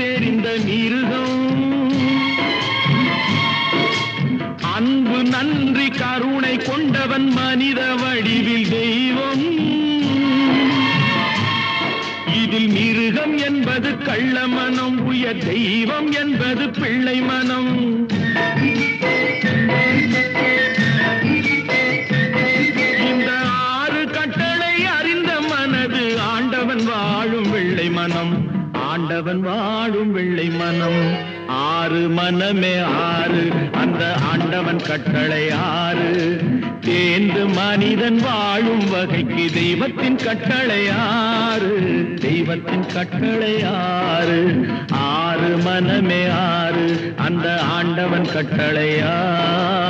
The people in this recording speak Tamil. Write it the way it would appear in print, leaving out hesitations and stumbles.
தெரிந்த மிருகம். அன்பு நன்றி கருணை கொண்டவன் மனித வடிவில் தெய்வம். இதில் மிருகம் என்பது கள்ள மனம், உயர் தெய்வம் என்பது பிள்ளை மனம். இந்த 6 கட்டளை அறிந்த மனது ஆண்டவன் வாழும் வெள்ளை மனம், ஆண்டவன் வாழும் வெள்ளை மனம். 6 மனமே 6, அந்த ஆண்டவன் கட்டளை 6. தேர்ந்து மனிதன் வாழும் வகைக்கு தெய்வத்தின் கட்டளை 6, தெய்வத்தின் கட்டளை 6. 6 மனமே 6, அந்த ஆண்டவன் கட்டளை 6.